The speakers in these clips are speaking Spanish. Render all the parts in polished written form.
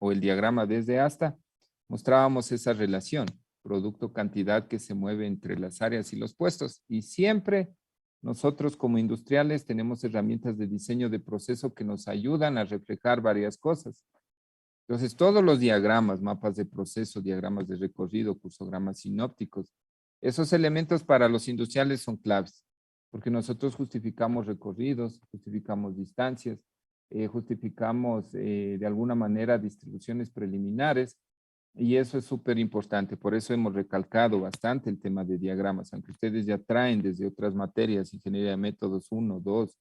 o el diagrama desde hasta, mostrábamos esa relación, producto-cantidad que se mueve entre las áreas y los puestos. Y siempre nosotros como industriales tenemos herramientas de diseño de proceso que nos ayudan a reflejar varias cosas. Entonces, todos los diagramas, mapas de proceso, diagramas de recorrido, cursogramas sinópticos, esos elementos para los industriales son claves, porque nosotros justificamos recorridos, justificamos distancias, justificamos de alguna manera distribuciones preliminares, y eso es súper importante. Por eso hemos recalcado bastante el tema de diagramas, aunque ustedes ya traen desde otras materias, ingeniería de métodos 1, 2,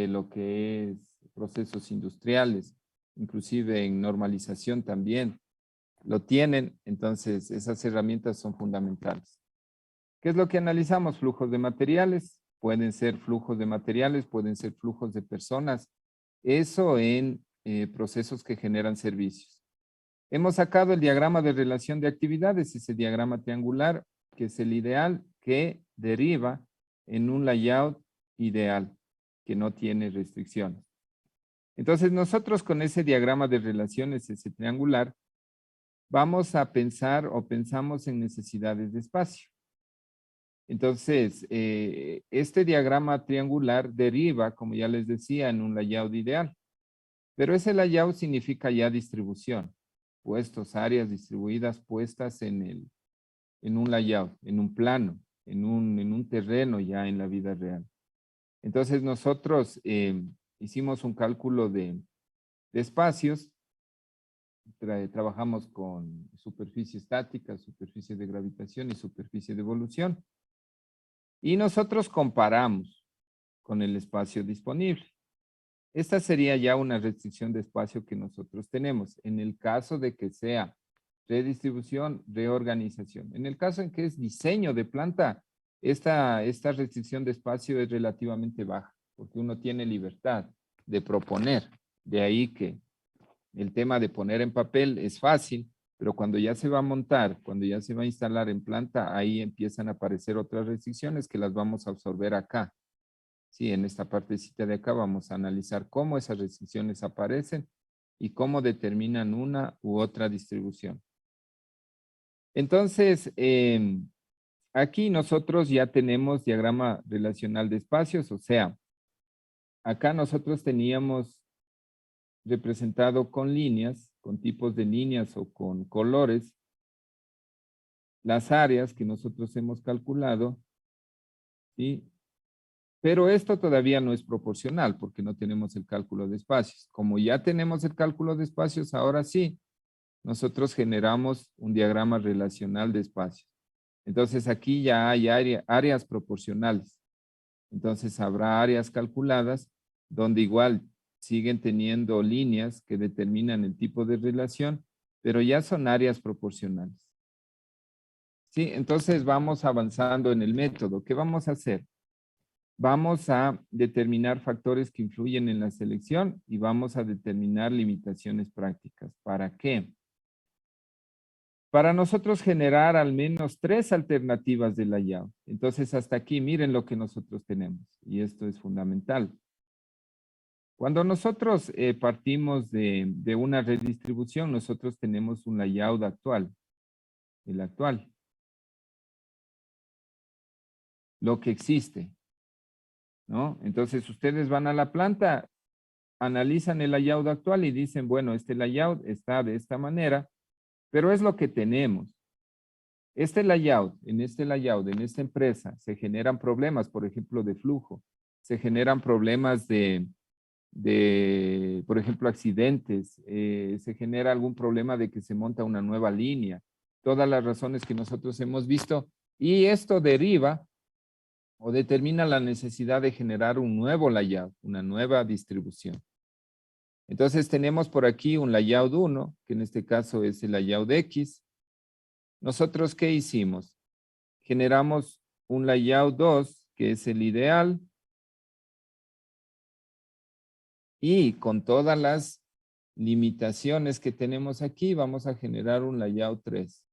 lo que es procesos industriales, inclusive en normalización también lo tienen. Entonces, esas herramientas son fundamentales. ¿Qué es lo que analizamos? Flujos de materiales. Pueden ser flujos de materiales, pueden ser flujos de personas. Eso en procesos que generan servicios. Hemos sacado el diagrama de relación de actividades, ese diagrama triangular, que es el ideal, que deriva en un layout ideal, que no tiene restricciones. Entonces, nosotros con ese diagrama de relaciones, ese triangular, vamos a pensar o pensamos en necesidades de espacio. Entonces, este diagrama triangular deriva, como ya les decía, en un layout ideal. Pero ese layout significa ya distribución. Puestos, áreas distribuidas, puestas en un layout, en un plano, en un terreno ya en la vida real. Entonces, nosotros hicimos un cálculo de espacios. Trabajamos con superficie estática, superficie de gravitación y superficie de evolución. Y nosotros comparamos con el espacio disponible. Esta sería ya una restricción de espacio que nosotros tenemos. En el caso de que sea redistribución, reorganización. En el caso en que es diseño de planta, esta restricción de espacio es relativamente baja, porque uno tiene libertad de proponer. De ahí que el tema de poner en papel es fácil, pero cuando ya se va a montar, cuando ya se va a instalar en planta, ahí empiezan a aparecer otras restricciones que las vamos a absorber acá. Sí, en esta partecita de acá vamos a analizar cómo esas restricciones aparecen y cómo determinan una u otra distribución. Entonces, aquí nosotros ya tenemos diagrama relacional de espacios, o sea, acá nosotros teníamos representado con líneas, con tipos de líneas o con colores, las áreas que nosotros hemos calculado, ¿sí? Pero esto todavía no es proporcional porque no tenemos el cálculo de espacios. Como ya tenemos el cálculo de espacios, ahora sí, nosotros generamos un diagrama relacional de espacios. Entonces aquí ya hay áreas proporcionales. Entonces habrá áreas calculadas donde igual siguen teniendo líneas que determinan el tipo de relación, pero ya son áreas proporcionales. Sí, entonces vamos avanzando en el método. ¿Qué vamos a hacer? Vamos a determinar factores que influyen en la selección y vamos a determinar limitaciones prácticas. ¿Para qué? Para nosotros generar al menos 3 alternativas de layout. Entonces, hasta aquí, miren lo que nosotros tenemos. Y esto es fundamental. Cuando nosotros partimos de una redistribución, nosotros tenemos un layout actual. El actual. Lo que existe, ¿no? Entonces, ustedes van a la planta, analizan el layout actual y dicen, bueno, este layout está de esta manera, pero es lo que tenemos. En esta empresa, se generan problemas, por ejemplo, de flujo. Se generan problemas por ejemplo, accidentes. Se genera algún problema de que se monta una nueva línea. Todas las razones que nosotros hemos visto. Y esto deriva o determina la necesidad de generar un nuevo layout, una nueva distribución. Entonces tenemos por aquí un layout 1, que en este caso es el layout X. Nosotros, ¿qué hicimos? Generamos un layout 2, que es el ideal. Y con todas las limitaciones que tenemos aquí, vamos a generar un layout 3.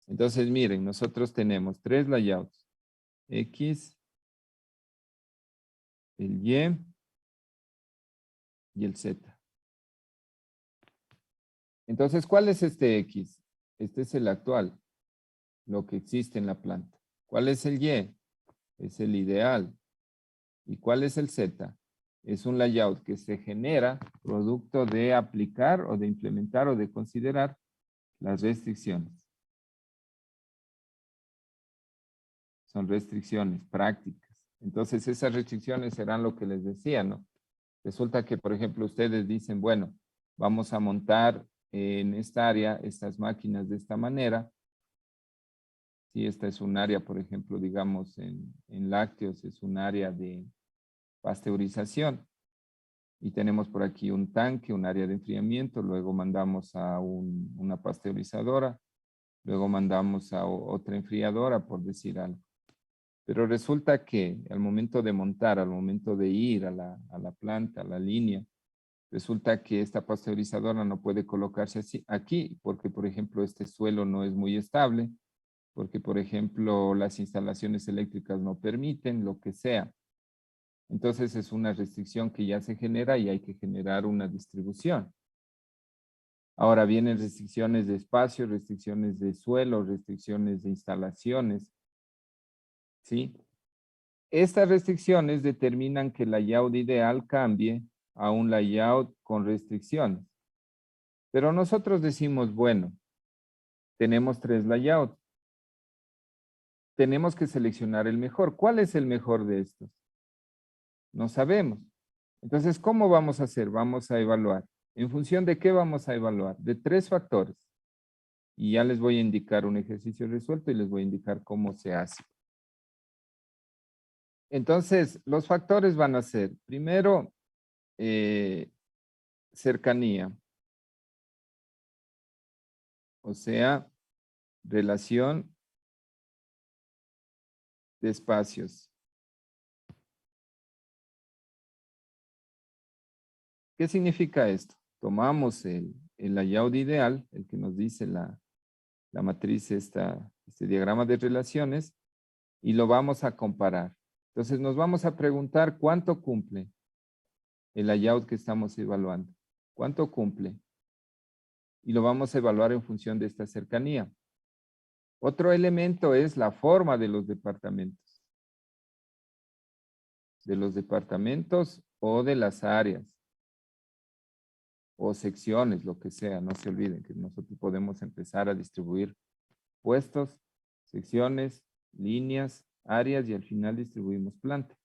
Entonces, miren, nosotros tenemos 3 layouts. X, el Y y el Z. Entonces, ¿cuál es este X? Este es el actual, lo que existe en la planta. ¿Cuál es el Y? Es el ideal. ¿Y cuál es el Z? Es un layout que se genera producto de aplicar o de implementar o de considerar las restricciones. Son restricciones prácticas. Entonces, esas restricciones serán lo que les decía, ¿no? Resulta que, por ejemplo, ustedes dicen, bueno, vamos a montar en esta área estas máquinas de esta manera. Si esta es un área, por ejemplo, digamos, en lácteos, es un área de pasteurización. Y tenemos por aquí un tanque, un área de enfriamiento, luego mandamos a una pasteurizadora, luego mandamos a otra enfriadora, por decir algo. Pero resulta que al momento de montar, al momento de ir a la planta, a la línea, resulta que esta pasteurizadora no puede colocarse así, aquí, porque por ejemplo este suelo no es muy estable, porque por ejemplo las instalaciones eléctricas no permiten, lo que sea. Entonces es una restricción que ya se genera y hay que generar una distribución. Ahora vienen restricciones de espacio, restricciones de suelo, restricciones de instalaciones. ¿Sí? Estas restricciones determinan que el layout ideal cambie a un layout con restricciones. Pero nosotros decimos, bueno, tenemos 3 layouts. Tenemos que seleccionar el mejor. ¿Cuál es el mejor de estos? No sabemos. Entonces, ¿cómo vamos a hacer? Vamos a evaluar. ¿En función de qué vamos a evaluar? De 3 factores. Y ya les voy a indicar un ejercicio resuelto y les voy a indicar cómo se hace. Entonces, los factores van a ser, primero, cercanía. O sea, relación de espacios. ¿Qué significa esto? Tomamos el layout ideal, el que nos dice la matriz, este diagrama de relaciones, y lo vamos a comparar. Entonces nos vamos a preguntar cuánto cumple el layout que estamos evaluando. ¿Cuánto cumple? Y lo vamos a evaluar en función de esta cercanía. Otro elemento es la forma de los departamentos. De los departamentos o de las áreas. O secciones, lo que sea. No se olviden que nosotros podemos empezar a distribuir puestos, secciones, líneas, áreas y al final distribuimos planta.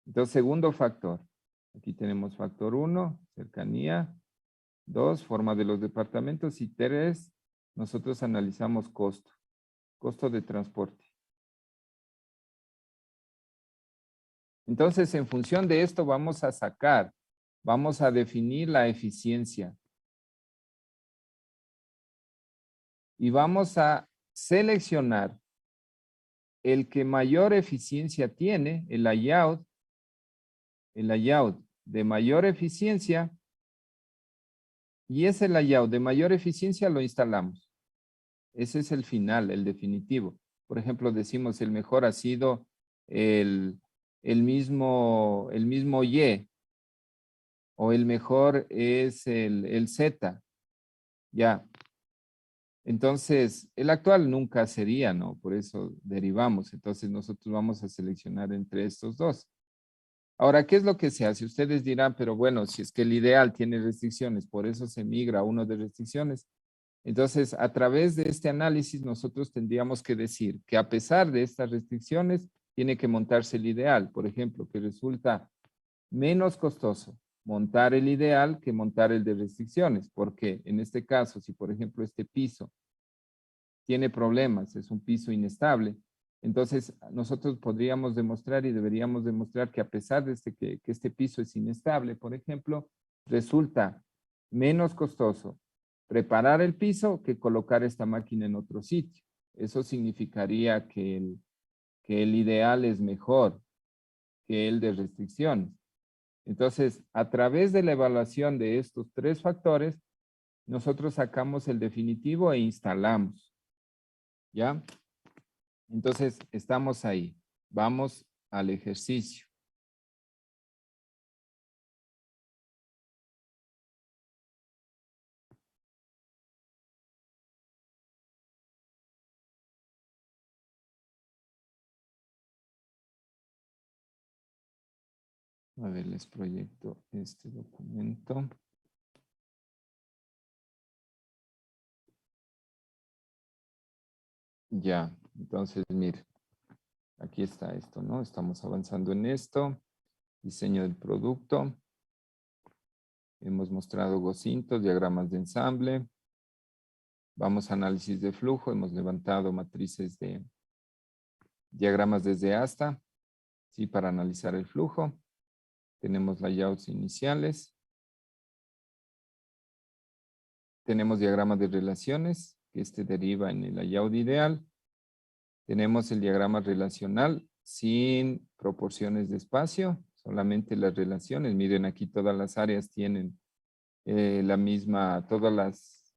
Entonces, segundo factor. Aquí tenemos factor 1, cercanía. 2, forma de los departamentos. Y 3, nosotros analizamos costo. Costo de transporte. Entonces, en función de esto vamos a sacar, vamos a definir la eficiencia. Y vamos a seleccionar el que mayor eficiencia tiene, el layout de mayor eficiencia, y ese layout de mayor eficiencia lo instalamos. Ese es el final, el definitivo. Por ejemplo, decimos el mejor ha sido el mismo Y, o el mejor es el Z. Ya. Entonces, el actual nunca sería, ¿no? Por eso derivamos. Entonces, nosotros vamos a seleccionar entre estos dos. Ahora, ¿qué es lo que se hace? Ustedes dirán, pero bueno, si es que el ideal tiene restricciones, por eso se migra a uno de restricciones. Entonces, a través de este análisis, nosotros tendríamos que decir que a pesar de estas restricciones, tiene que montarse el ideal. Por ejemplo, que resulta menos costoso montar el ideal que montar el de restricciones. Porque en este caso, si por ejemplo este piso tiene problemas, es un piso inestable, entonces nosotros podríamos demostrar y deberíamos demostrar que a pesar de que este piso es inestable, por ejemplo, resulta menos costoso preparar el piso que colocar esta máquina en otro sitio. Eso significaría que el ideal es mejor que el de restricciones. Entonces, a través de la evaluación de estos 3 factores, nosotros sacamos el definitivo e instalamos. ¿Ya? Entonces, estamos ahí. Vamos al ejercicio. A ver, les proyecto este documento. Ya, entonces, mire, aquí está esto, ¿no? Estamos avanzando en esto. Diseño del producto. Hemos mostrado gocintos, diagramas de ensamble. Vamos a análisis de flujo. Hemos levantado matrices de diagramas desde hasta, ¿sí? Para analizar el flujo. Tenemos layouts iniciales. Tenemos diagramas de relaciones, que este deriva en el layout ideal. Tenemos el diagrama relacional sin proporciones de espacio, solamente las relaciones. Miren, aquí todas las áreas tienen la misma, todas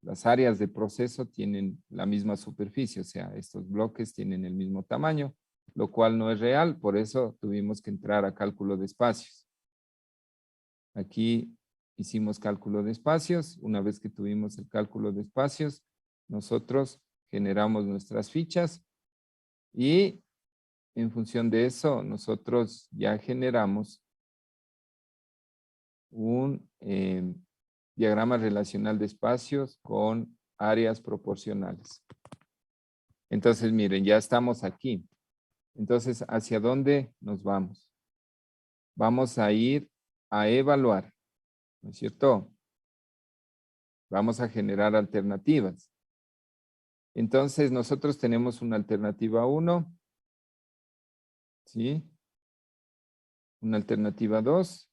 las áreas de proceso tienen la misma superficie, o sea, estos bloques tienen el mismo tamaño, lo cual no es real, por eso tuvimos que entrar a cálculo de espacios. Aquí hicimos cálculo de espacios. Una vez que tuvimos el cálculo de espacios, nosotros generamos nuestras fichas y en función de eso, nosotros ya generamos un diagrama relacional de espacios con áreas proporcionales. Entonces, miren, ya estamos aquí. Entonces, ¿hacia dónde nos vamos? Vamos a ir a evaluar, ¿no es cierto? Vamos a generar alternativas. Entonces, nosotros tenemos una alternativa 1, ¿sí? Una alternativa 2,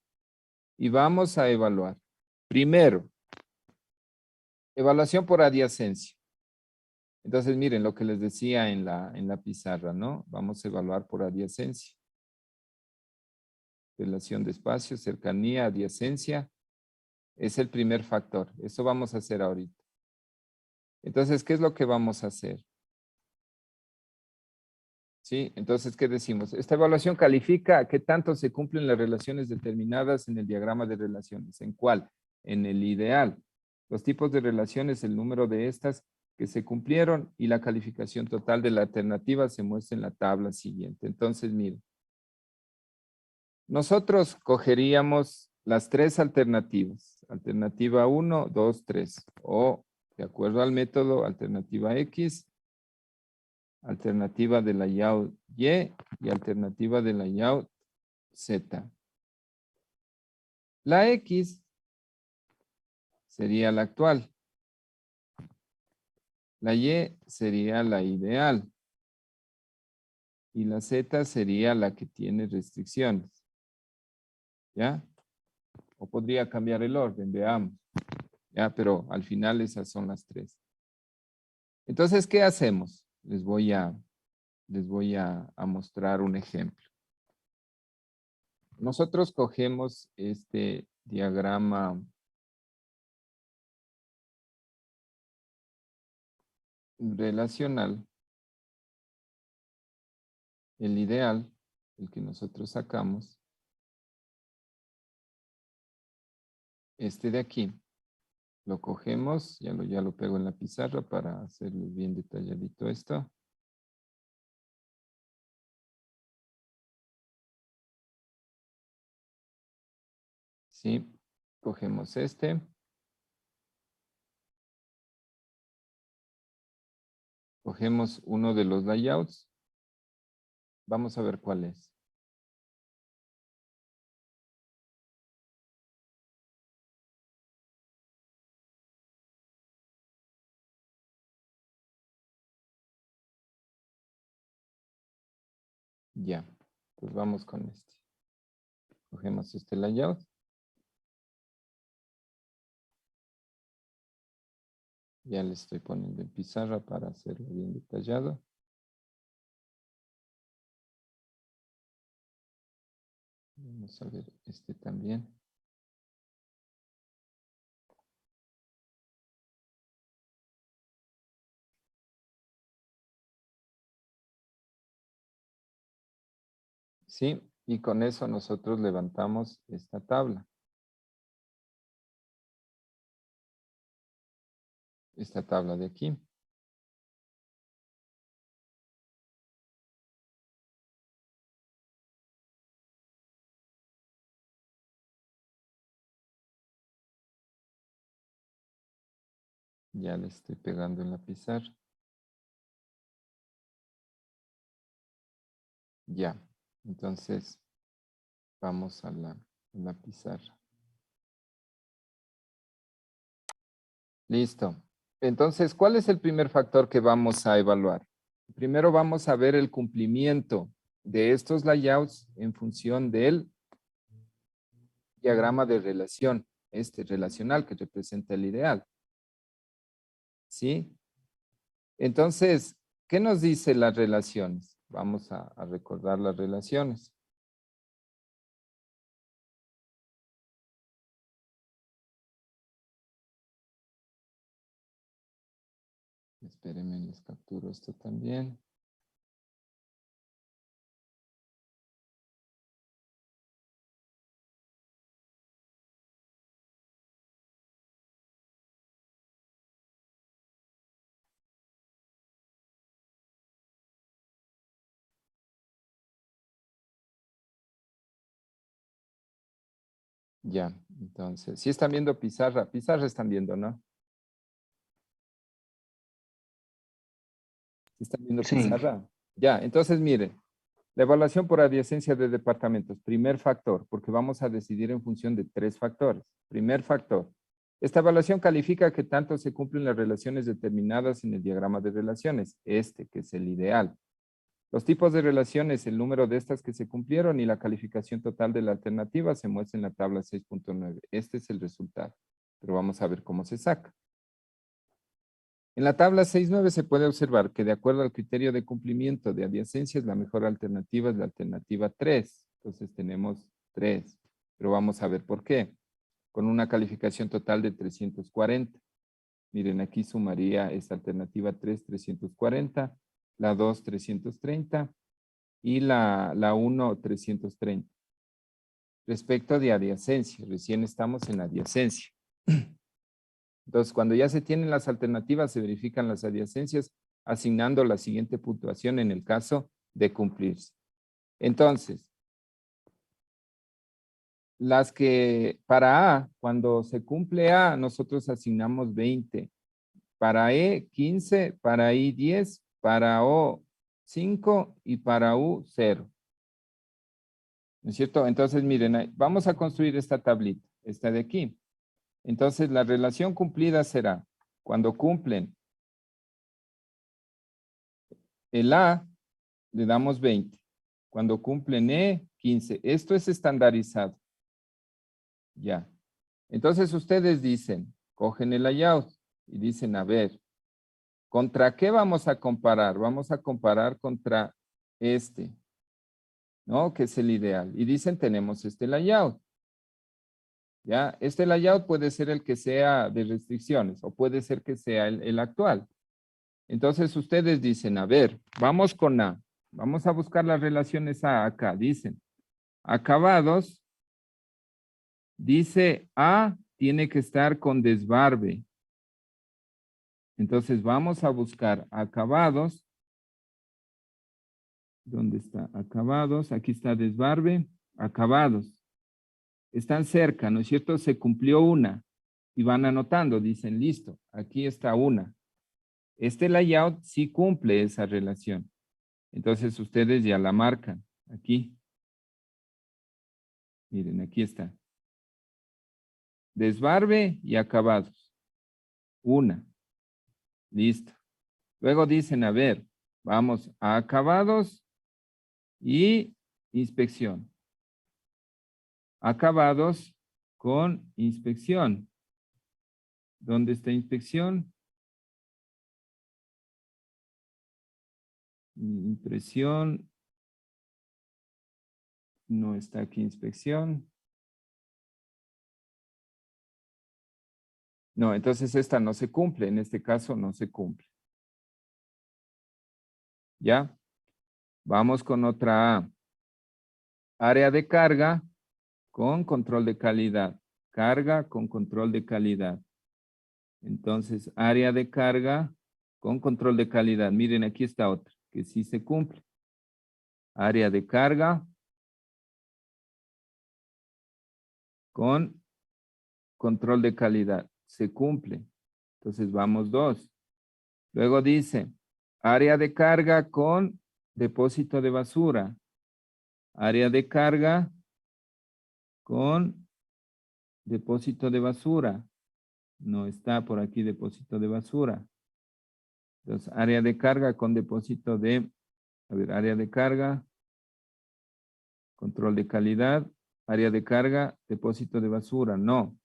y vamos a evaluar. Primero, evaluación por adyacencia. Entonces, miren lo que les decía en la pizarra, ¿no? Vamos a evaluar por adyacencia. Relación de espacio, cercanía, adyacencia. Es el primer factor. Eso vamos a hacer ahorita. Entonces, ¿qué es lo que vamos a hacer? ¿Sí? Entonces, ¿qué decimos? Esta evaluación califica qué tanto se cumplen las relaciones determinadas en el diagrama de relaciones. ¿En cuál? En el ideal. Los tipos de relaciones, el número de estas que se cumplieron y la calificación total de la alternativa se muestra en la tabla siguiente. Entonces, miren. Nosotros cogeríamos las tres alternativas. Alternativa 1, 2, 3. O, de acuerdo al método, alternativa X, alternativa de layout Y y alternativa de layout Z. La X sería la actual. La Y sería la ideal. Y la Z sería la que tiene restricciones. ¿Ya? O podría cambiar el orden, veamos. ¿Ya? Pero al final esas son las tres. Entonces, ¿qué hacemos? Les voy a mostrar un ejemplo. Nosotros cogemos este diagrama relacional, el ideal, el que nosotros sacamos, este de aquí, lo cogemos, ya lo pego en la pizarra para hacerles bien detalladito esto. Sí, cogemos este. Cogemos uno de los layouts. Vamos a ver cuál es. Ya, pues vamos con este. Cogemos este layout. Ya le estoy poniendo en pizarra para hacerlo bien detallado. Vamos a ver este también. Sí, y con eso nosotros levantamos esta tabla. Esta tabla de aquí. Ya le estoy pegando en la pizarra. Ya. Entonces, vamos a la pizarra. Listo. Entonces, ¿cuál es el primer factor que vamos a evaluar? Primero vamos a ver el cumplimiento de estos layouts en función del diagrama de relación, relacional que representa el ideal. ¿Sí? Entonces, ¿qué nos dice las relaciones? Vamos a recordar las relaciones. Espérenme, les capturo esto también. Ya, entonces, si están viendo pizarra, pizarra están viendo, ¿no? ¿Sí están viendo Sí, pizarra? Ya, entonces mire, la evaluación por adyacencia de departamentos, primer factor, porque vamos a decidir en función de 3 factores. Primer factor, esta evaluación califica que tanto se cumplen las relaciones determinadas en el diagrama de relaciones, que es el ideal. Los tipos de relaciones, el número de estas que se cumplieron y la calificación total de la alternativa se muestra en la tabla 6.9. Este es el resultado, pero vamos a ver cómo se saca. En la tabla 6.9 se puede observar que de acuerdo al criterio de cumplimiento de adyacencias, la mejor alternativa es la alternativa 3. Entonces tenemos 3, pero vamos a ver por qué. Con una calificación total de 340. Miren, aquí sumaría esta alternativa 3, 340, la 2, 330 y la 1, 330. Respecto de adyacencia, recién estamos en adyacencia. Entonces, cuando ya se tienen las alternativas, se verifican las adyacencias, asignando la siguiente puntuación en el caso de cumplirse. Entonces, las que para A, cuando se cumple A, nosotros asignamos 20. Para E, 15, para I, 10, para O, 5 y para U, 0. ¿No es cierto? Entonces, miren, vamos a construir esta tablita, esta de aquí. Entonces, la relación cumplida será cuando cumplen el A, le damos 20. Cuando cumplen E, 15. Esto es estandarizado. Ya. Entonces, ustedes dicen, cogen el layout y dicen, a ver, ¿contra qué vamos a comparar? Vamos a comparar contra este, ¿no? Que es el ideal. Y dicen, tenemos este layout. ¿Ya? Este layout puede ser el que sea de restricciones o puede ser que sea el actual. Entonces ustedes dicen, a ver, vamos con A. Vamos a buscar las relaciones A acá. Dicen, acabados, dice A tiene que estar con desbarbe. Entonces vamos a buscar acabados. ¿Dónde está? Acabados. Aquí está desbarbe. Acabados. Están cerca, ¿no es cierto? Se cumplió una. Y van anotando, dicen, listo, aquí está una. Este layout sí cumple esa relación. Entonces ustedes ya la marcan aquí. Miren, aquí está. Desbarbe y acabados. Una. Listo. Luego dicen, a ver, vamos a acabados y inspección. Acabados con inspección. ¿Dónde está inspección? Impresión. No está aquí inspección. No, entonces esta no se cumple. En este caso no se cumple. ¿Ya? Vamos con otra A. Área de carga con control de calidad. Carga con control de calidad. Entonces, área de carga con control de calidad. Miren, aquí está otra, que sí se cumple. Área de carga con control de calidad. Se cumple. Entonces vamos 2. Luego dice, área de carga con depósito de basura. Área de carga con depósito de basura. No está por aquí depósito de basura. Entonces, área de carga con depósito de, a ver, área de carga, control de calidad, área de carga, depósito de basura. No.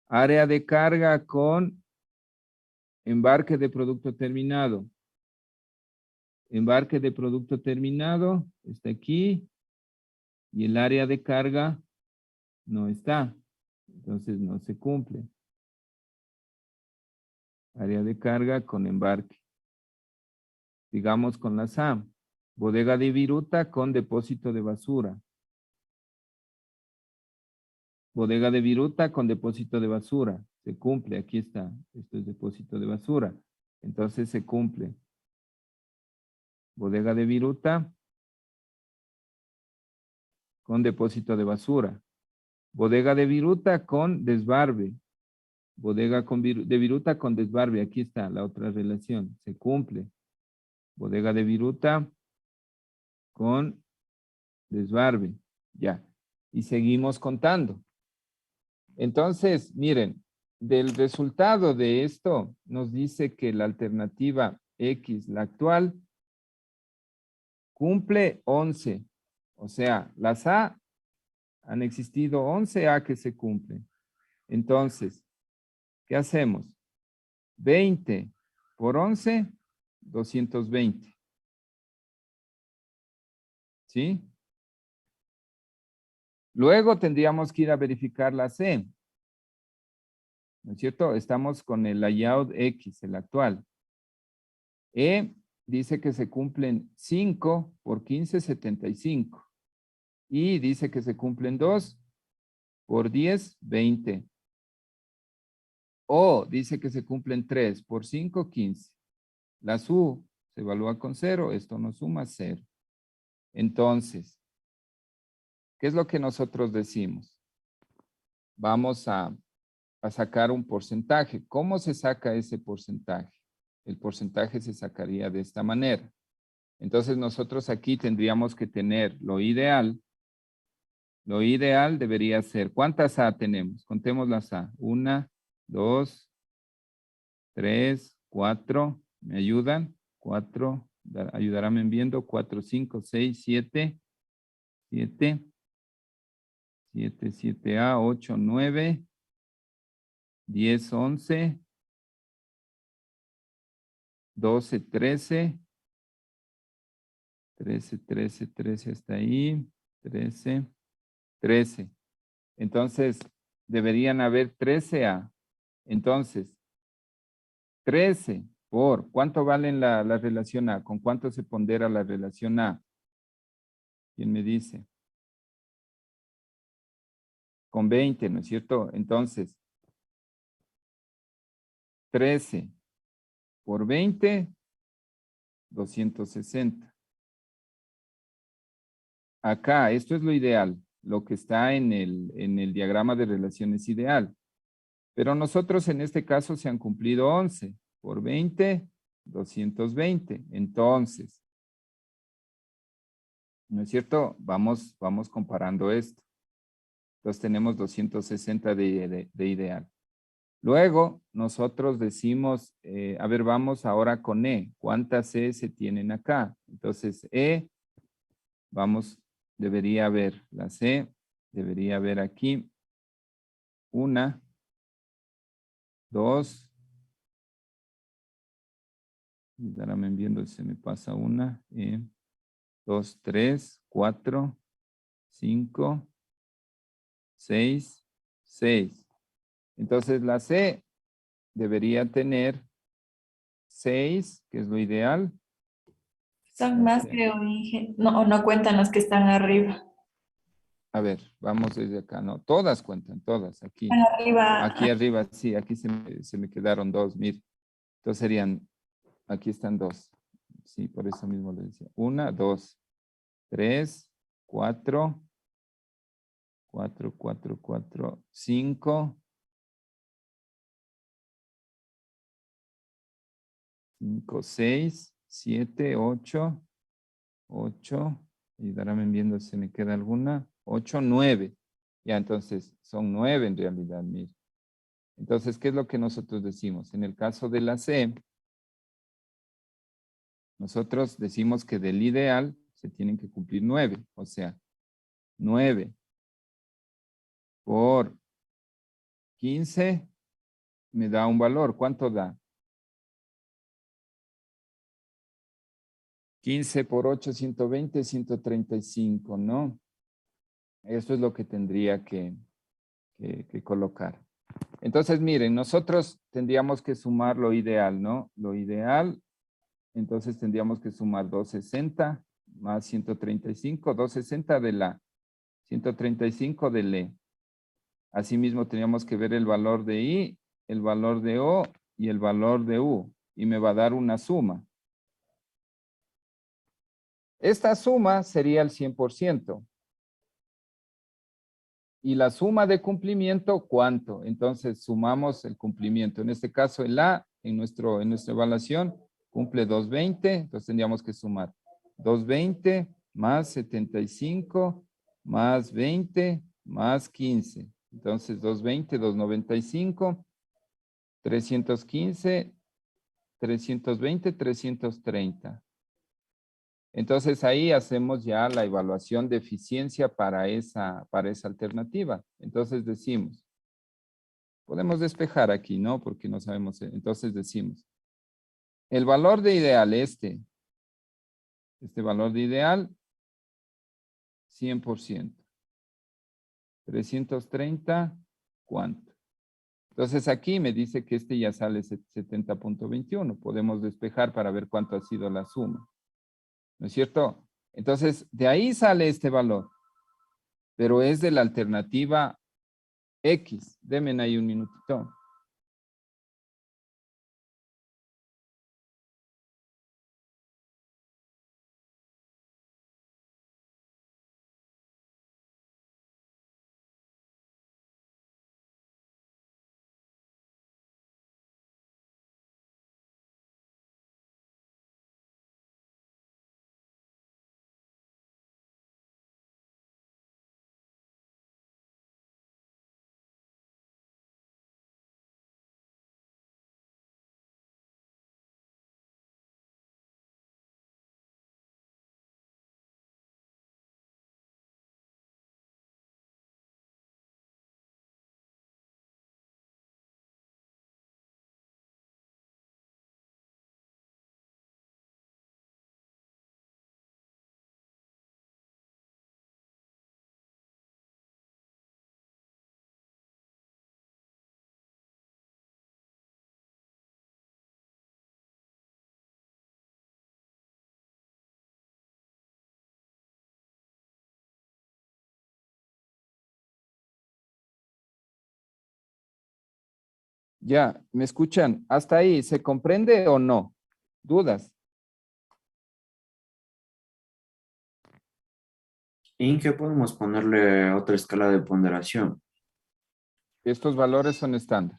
Área de carga con embarque de producto terminado. Embarque de producto terminado está aquí y el área de carga no está. Entonces no se cumple. Área de carga con embarque. Digamos con la SAM. Bodega de viruta con depósito de basura. Bodega de viruta con depósito de basura. Se cumple, aquí está. Esto es depósito de basura. Entonces se cumple. Bodega de viruta con depósito de basura. Bodega de viruta con desbarbe. Bodega de viruta con desbarbe. Aquí está la otra relación. Se cumple. Bodega de viruta con desbarbe. Ya. Y seguimos contando. Entonces, miren, del resultado de esto nos dice que la alternativa X, la actual, cumple 11. O sea, las A han existido 11 A que se cumplen. Entonces, ¿qué hacemos? 20 por 11, 220. ¿Sí? Luego tendríamos que ir a verificar la C. ¿No es cierto? Estamos con el layout X, el actual. E dice que se cumplen 5 por 15, 75. Y dice que se cumplen 2 por 10, 20. O dice que se cumplen 3 por 5, 15. La U se evalúa con 0, esto nos suma 0. Entonces, ¿qué es lo que nosotros decimos? Vamos a sacar un porcentaje. ¿Cómo se saca ese porcentaje? El porcentaje se sacaría de esta manera. Entonces nosotros aquí tendríamos que tener lo ideal. Lo ideal debería ser, ¿cuántas A tenemos? Contemos las A. 1, 2, 3, 4. ¿Me ayudan? 4. Ayudarán viendo. 4, 5, 6, 7. 7. 7, 7A, 8, 9. 10, 11. 12, 13. 13, 13, 13 hasta ahí. 13, 13. Entonces, deberían haber 13A. Entonces, 13 por, ¿cuánto vale la relación A? ¿Con cuánto se pondera la relación A? ¿Quién me dice? Con 20, ¿no es cierto? Entonces, 13 por 20, 260. Acá, esto es lo ideal, lo que está en el diagrama de relaciones ideal. Pero nosotros en este caso se han cumplido 11 por 20, 220. Entonces, ¿no es cierto? Vamos comparando esto. Entonces tenemos 260 de ideal. Luego, nosotros decimos, a ver, vamos ahora con E. ¿Cuántas E se tienen acá? Entonces, E, vamos, debería haber la C, debería haber aquí 1, 2, y ahora me viendo si se me pasa una, 2, 3, 4, 5, 6, 6. Entonces la C debería tener 6, que es lo ideal. Son más, creo, no, no cuentan las que están arriba. A ver, vamos desde acá, ¿no? Todas cuentan, todas, aquí. Están arriba. Aquí arriba, sí, aquí se me quedaron 2, mire. Entonces serían, aquí están 2. Sí, por eso mismo le decía. 1, 2, 3, 4, 4, 4, 4, 5, 5, 6, 7, 8, 8. Y darán viendo si me queda alguna. 8, 9. Ya, entonces son 9 en realidad, mire. Entonces, ¿qué es lo que nosotros decimos? En el caso de la C, nosotros decimos que del ideal se tienen que cumplir 9. O sea, 9 por 15 me da un valor. ¿Cuánto da? 15 por 8, 120, 135, ¿no? Eso es lo que tendría que colocar. Entonces, miren, nosotros tendríamos que sumar lo ideal, ¿no? Lo ideal, entonces tendríamos que sumar 260 más 135, 260 de la, 135 de le. Asimismo, teníamos que ver el valor de I, el valor de O y el valor de U. Y me va a dar una suma. Esta suma sería el 100%. Y la suma de cumplimiento, ¿cuánto? Entonces, sumamos el cumplimiento. En este caso, el A, en nuestra evaluación, cumple 220. Entonces, tendríamos que sumar 220 más 75 más 20 más 15. Entonces, 220, 295, 315, 320, 330. Entonces ahí hacemos ya la evaluación de eficiencia para esa alternativa. Entonces decimos, podemos despejar aquí, ¿no? Porque no sabemos. Entonces decimos, el valor de ideal este valor de ideal, 100%. 330, ¿cuánto? Entonces aquí me dice que este ya sale 70.21. Podemos despejar para ver cuánto ha sido la suma. ¿No es cierto? Entonces, de ahí sale este valor. Pero es de la alternativa X. Denme ahí un minutito. Ya, ¿me escuchan? ¿Hasta ahí se comprende o no? ¿Dudas? ¿En qué podemos ponerle otra escala de ponderación? Estos valores son estándar.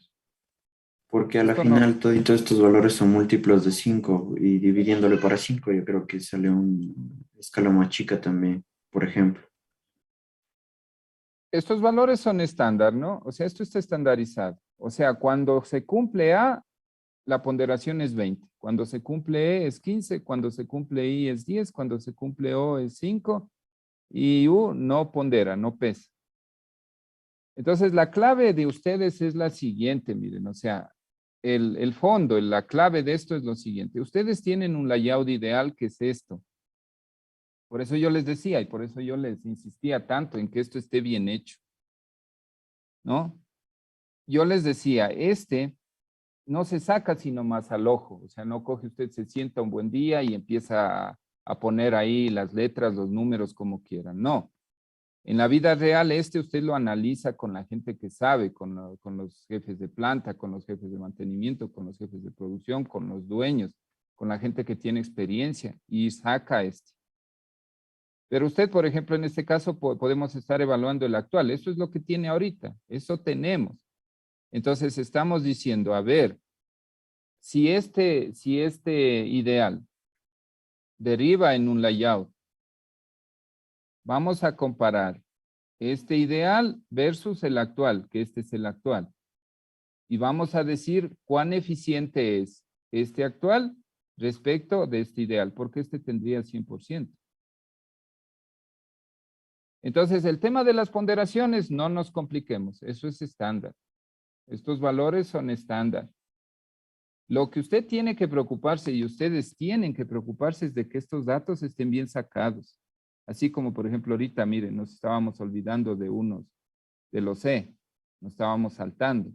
Porque a la Esto no. final todos estos valores son múltiplos de 5 y dividiéndole para 5 yo creo que sale una escala más chica también, por ejemplo. Estos valores son estándar, ¿no? O sea, esto está estandarizado. O sea, cuando se cumple A, la ponderación es 20. Cuando se cumple E es 15. Cuando se cumple I es 10. Cuando se cumple O es 5. Y U no pondera, no pesa. Entonces, la clave de ustedes es la siguiente, miren, o sea, el fondo, la clave de esto es lo siguiente. Ustedes tienen un layout ideal que es esto. Por eso yo les decía y por eso yo les insistía tanto en que esto esté bien hecho, ¿no? Yo les decía, este no se saca sino más al ojo, o sea, no coge usted, se sienta un buen día y empieza a poner ahí las letras, los números como quieran, no. En la vida real, usted lo analiza con la gente que sabe, con los jefes de planta, con los jefes de mantenimiento, con los jefes de producción, con los dueños, con la gente que tiene experiencia y saca este. Pero usted, por ejemplo, en este caso podemos estar evaluando el actual. Eso es lo que tiene ahorita. Eso tenemos. Entonces estamos diciendo, a ver, si este ideal deriva en un layout, vamos a comparar este ideal versus el actual, que este es el actual. Y vamos a decir cuán eficiente es este actual respecto de este ideal, porque este tendría 100%. Entonces, el tema de las ponderaciones, no nos compliquemos, eso es estándar. Estos valores son estándar. Lo que usted tiene que preocuparse y ustedes tienen que preocuparse es de que estos datos estén bien sacados. Así como, por ejemplo, ahorita, miren, nos estábamos olvidando de de los E, nos estábamos saltando.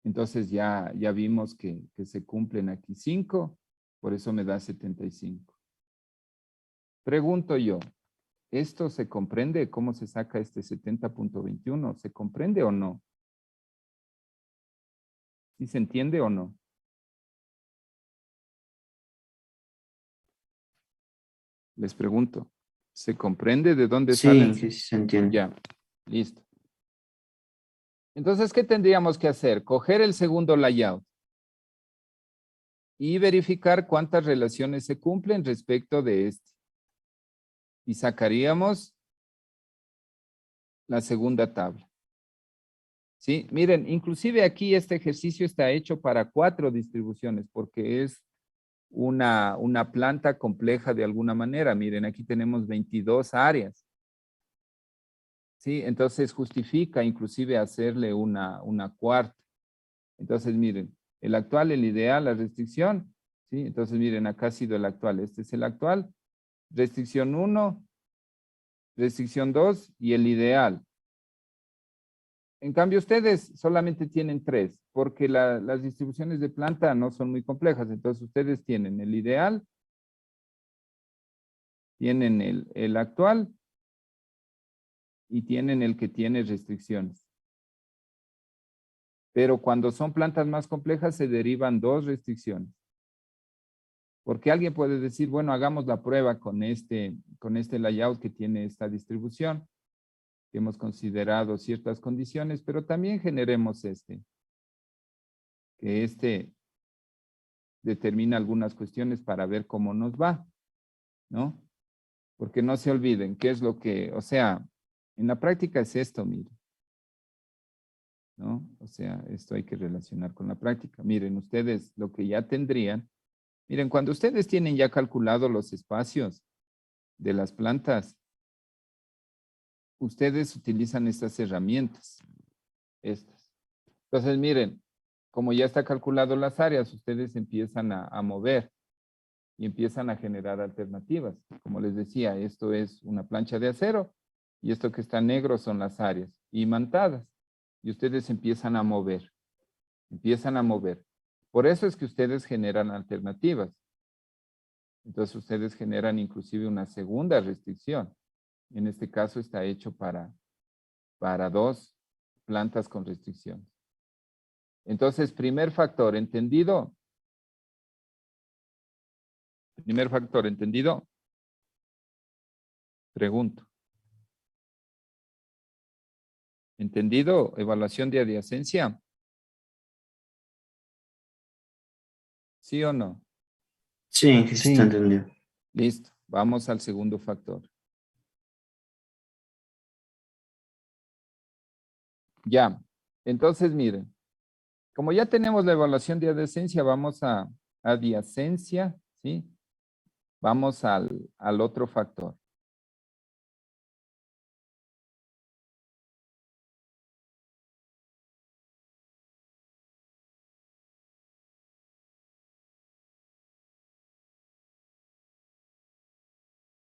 Entonces ya vimos que se cumplen aquí 5, por eso me da 75. Pregunto yo, ¿esto se comprende? ¿Cómo se saca este 70.21? ¿Se comprende o no? ¿Sí se entiende o no? Les pregunto, ¿se comprende de dónde salen? Sí, sí se entiende. Ya, listo. Entonces, ¿qué tendríamos que hacer? Coger el segundo layout y verificar cuántas relaciones se cumplen respecto de este. Y sacaríamos la segunda tabla. ¿Sí? Miren, inclusive aquí este ejercicio está hecho para 4 distribuciones porque es una planta compleja de alguna manera. Miren, aquí tenemos 22 áreas. ¿Sí? Entonces justifica inclusive hacerle una cuarta. Entonces miren, el actual, el ideal, la restricción. ¿Sí? Entonces miren, acá ha sido el actual. Este es el actual. Restricción 1, restricción 2 y el ideal. En cambio, ustedes solamente tienen 3, porque las distribuciones de planta no son muy complejas. Entonces, ustedes tienen el ideal, tienen el actual y tienen el que tiene restricciones. Pero cuando son plantas más complejas, se derivan 2 restricciones. Porque alguien puede decir, bueno, hagamos la prueba con este layout que tiene esta distribución, que hemos considerado ciertas condiciones, pero también generemos que determina algunas cuestiones para ver cómo nos va, ¿no? Porque no se olviden, qué es lo que, o sea, en la práctica es esto, miren, ¿no? O sea, esto hay que relacionar con la práctica. Miren, ustedes lo que ya tendrían, miren, cuando ustedes tienen ya calculado los espacios de las plantas, ustedes utilizan estas herramientas, estas. Entonces, miren, como ya está calculado las áreas, ustedes empiezan a mover y empiezan a generar alternativas. Como les decía, esto es una plancha de acero y esto que está negro son las áreas imantadas. Y ustedes empiezan a mover, empiezan a mover. Por eso es que ustedes generan alternativas. Entonces ustedes generan inclusive una segunda restricción. En este caso está hecho para 2 plantas con restricciones. Entonces, primer factor, ¿entendido? Primer factor, ¿entendido? Pregunto. ¿Entendido? Evaluación de adyacencia. ¿Sí o no? Sí, sí se está entendiendo. Listo. Vamos al segundo factor. Ya. Entonces, miren. Como ya tenemos la evaluación de adyacencia, vamos a adyacencia, ¿sí? Vamos al otro factor.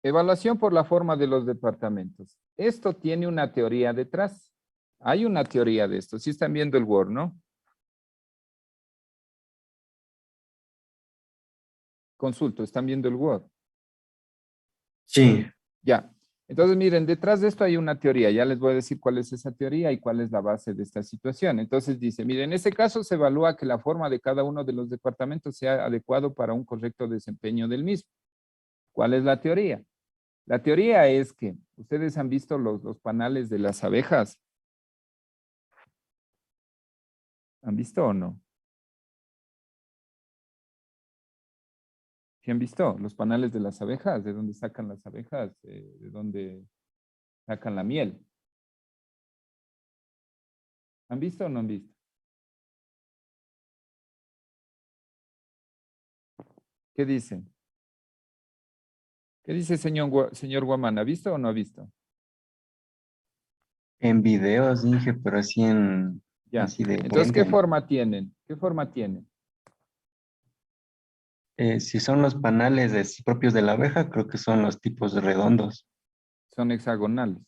Evaluación por la forma de los departamentos. Esto tiene una teoría detrás. Hay una teoría de esto. Sí están viendo el Word, ¿no? Consulto, ¿están viendo el Word? Sí, Ya. Entonces, miren, detrás de esto hay una teoría. Ya les voy a decir cuál es esa teoría y cuál es la base de esta situación. Entonces dice, miren, en este caso se evalúa que la forma de cada uno de los departamentos sea adecuado para un correcto desempeño del mismo. ¿Cuál es la teoría? La teoría es que ustedes han visto los panales de las abejas. ¿Han visto o no? ¿Sí han visto los panales de las abejas? ¿De dónde sacan las abejas? ¿De dónde sacan la miel? ¿Han visto o no han visto? ¿Qué dicen? ¿Qué dice señor Guamán? ¿Ha visto o no ha visto? En videos dije, pero Ya. así de Entonces, ¿qué frente. forma tienen? ¿Qué forma tienen? Si son los panales propios de la abeja, creo que son los tipos redondos. Son hexagonales.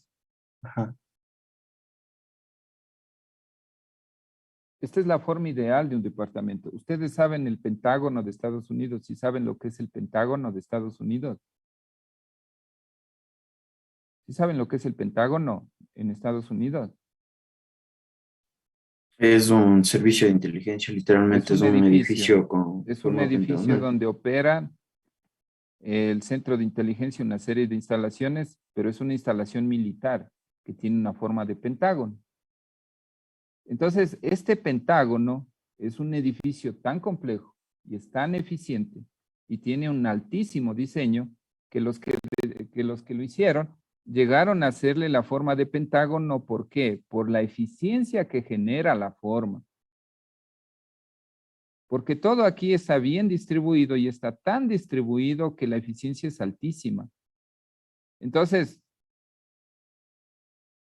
Ajá. Esta es la forma ideal de un departamento. Ustedes saben el Pentágono de Estados Unidos y saben lo que es el Pentágono de Estados Unidos. ¿Sí saben lo que es el Pentágono en Estados Unidos? Es un servicio de inteligencia, literalmente es un edificio con Es un forma edificio pentagonal. donde opera el centro de inteligencia, una serie de instalaciones, pero es una instalación militar que tiene una forma de pentágono. Entonces, este pentágono es un edificio tan complejo y es tan eficiente y tiene un altísimo diseño que los que lo hicieron llegaron a hacerle la forma de pentágono. ¿Por qué? Por la eficiencia que genera la forma. Porque todo aquí está bien distribuido y está tan distribuido que la eficiencia es altísima. Entonces,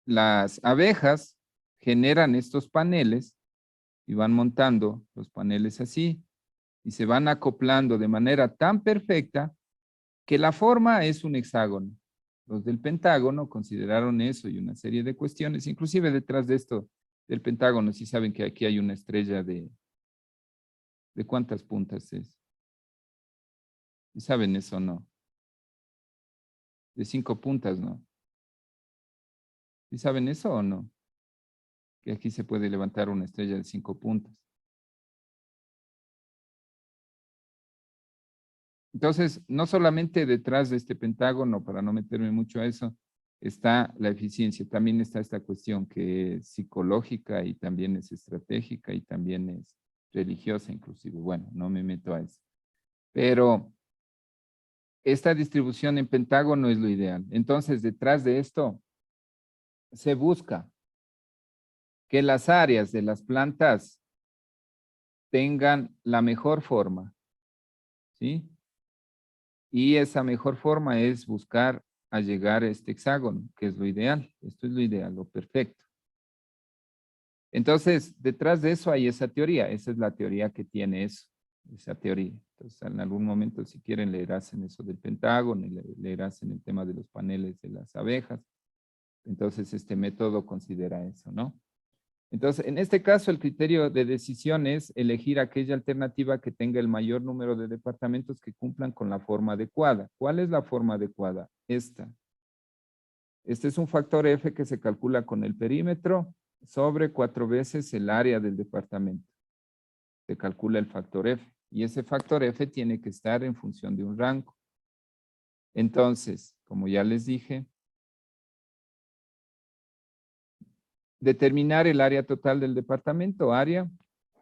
las abejas generan estos paneles y van montando los paneles así y se van acoplando de manera tan perfecta que la forma es un hexágono. Los del Pentágono consideraron eso y una serie de cuestiones, inclusive detrás de esto del Pentágono, si saben que aquí hay una estrella ¿de cuántas puntas es? ¿Y saben eso o no? De 5 puntas, ¿no? ¿Y saben eso o no? Que aquí se puede levantar una estrella de 5 puntas. Entonces, no solamente detrás de este pentágono, para no meterme mucho a eso, está la eficiencia, también está esta cuestión que es psicológica y también es estratégica y también es religiosa inclusive. Bueno, no me meto a eso. Pero esta distribución en pentágono es lo ideal. Entonces, detrás de esto se busca que las áreas de las plantas tengan la mejor forma, ¿sí? Y esa mejor forma es buscar a llegar a este hexágono, que es lo ideal. Esto es lo ideal, lo perfecto. Entonces, detrás de eso hay esa teoría. Esa es la teoría que tiene eso, esa teoría. Entonces, en algún momento, si quieren, leerás en eso del pentágono, y leerás en el tema de los paneles de las abejas. Entonces, este método considera eso, ¿no? Entonces, en este caso, el criterio de decisión es elegir aquella alternativa que tenga el mayor número de departamentos que cumplan con la forma adecuada. ¿Cuál es la forma adecuada? Esta. Este es un factor F que se calcula con el perímetro sobre 4 veces el área del departamento. Se calcula el factor F. Y ese factor F tiene que estar en función de un rango. Entonces, como ya les dije, determinar el área total del departamento, área,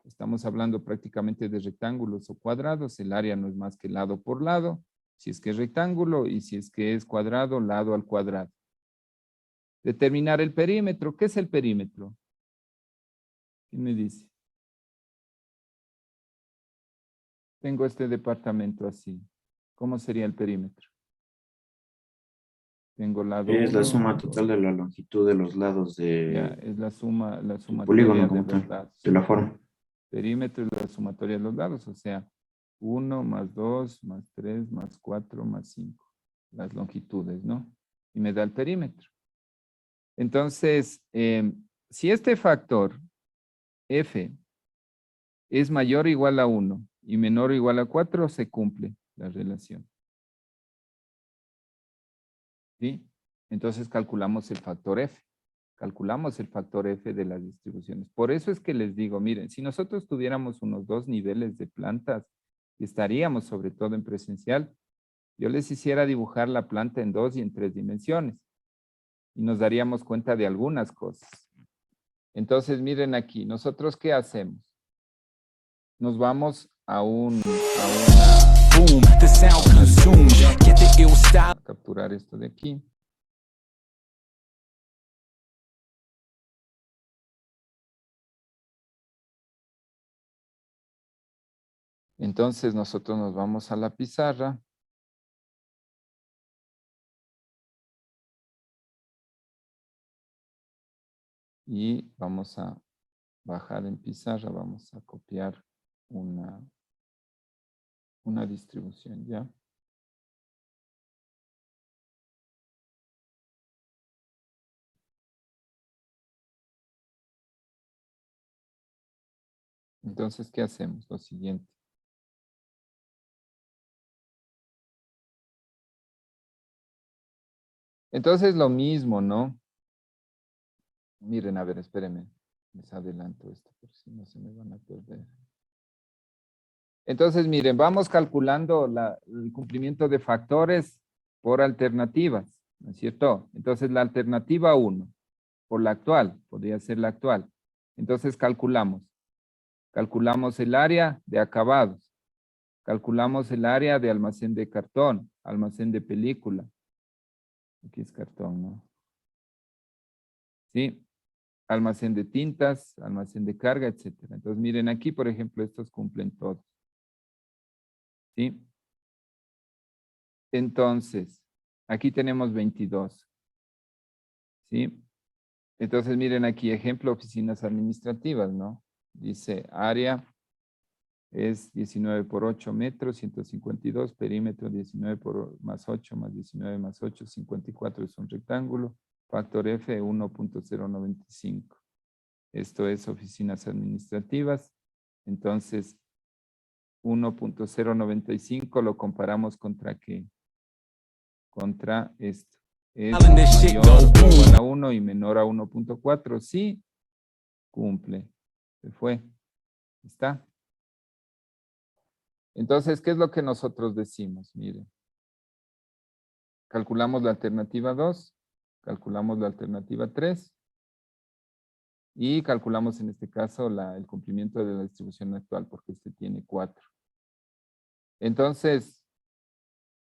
estamos hablando prácticamente de rectángulos o cuadrados, el área no es más que lado por lado, si es que es rectángulo y si es que es cuadrado, lado al cuadrado. Determinar el perímetro, ¿qué es el perímetro? ¿Quién me dice? Tengo este departamento así, ¿cómo sería el perímetro? Tengo lado Es la 1, suma total de la longitud de los lados ya, de es la del sumatoria polígono de como los tal, lados. de la forma. Perímetro es la sumatoria de los lados, o sea, 1 más 2 más 3 más 4 más 5. Las longitudes, ¿no? Y me da el perímetro. Entonces, si este factor F es mayor o igual a 1 y menor o igual a 4, se cumple la relación. ¿Sí? Entonces calculamos el factor F. Calculamos el factor F de las distribuciones. Por eso es que les digo, miren, si nosotros tuviéramos unos 2 niveles de plantas y estaríamos sobre todo en presencial, yo les hiciera dibujar la planta en 2 y en 3 dimensiones y nos daríamos cuenta de algunas cosas. Entonces, miren aquí, ¿nosotros qué hacemos? Nos vamos a una boom, the sound consumed. Get the ill style. Capturar esto de aquí. Entonces nosotros nos vamos a la pizarra. Y vamos a bajar en pizarra, vamos a copiar una distribución, ¿ya? Entonces, ¿qué hacemos? Lo siguiente. Entonces, lo mismo, ¿no? Miren, a ver, espérenme. Les adelanto esto, por si no se me van a perder. Entonces, miren, vamos calculando el cumplimiento de factores por alternativas, ¿no es cierto? Entonces, la alternativa 1, por la actual, podría ser la actual. Entonces, calculamos. Calculamos el área de acabados. Calculamos el área de almacén de cartón, almacén de película. Aquí es cartón, ¿no? Sí. Almacén de tintas, almacén de carga, etcétera. Entonces, miren aquí, por ejemplo, estos cumplen todos. ¿Sí? Entonces, aquí tenemos 22. ¿Sí? Entonces, miren aquí, ejemplo, oficinas administrativas, ¿no? Dice, área es 19 por 8 metros, 152, perímetro 19 por más 8, más 19 más 8, 54 es un rectángulo, factor F 1.095. Esto es oficinas administrativas. Entonces, 1.095 lo comparamos contra ¿qué? Contra esto. Es mayor o igual a 1 y menor a 1.4. Sí, cumple. Se fue. ¿Está? Entonces, ¿qué es lo que nosotros decimos? Miren. Calculamos la alternativa 2. Calculamos la alternativa 3. Y calculamos en este caso el cumplimiento de la distribución actual, porque este tiene 4. Entonces,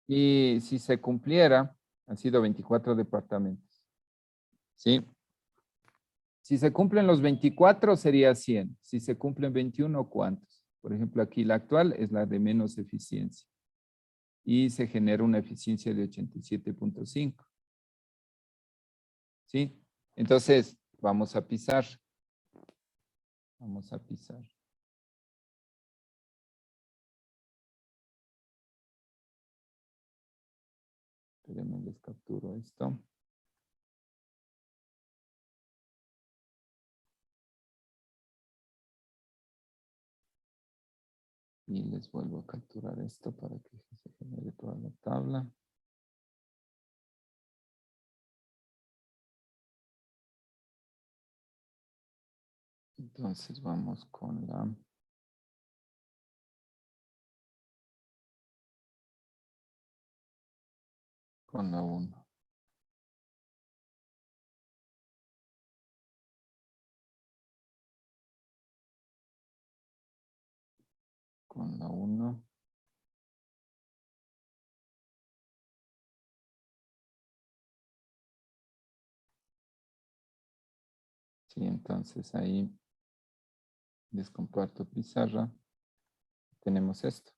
y si se cumpliera, han sido 24 departamentos. ¿Sí? Si se cumplen los 24, sería 100. Si se cumplen 21, ¿cuántos? Por ejemplo, aquí la actual es la de menos eficiencia. Y se genera una eficiencia de 87.5. ¿Sí? Entonces, vamos a pisar. Vamos a pisar. Espérenme, les capturo esto. Y les vuelvo a capturar esto para que se genere toda la tabla. Entonces vamos con la 1. Con la 1. Sí, entonces ahí les comparto pizarra. Tenemos esto.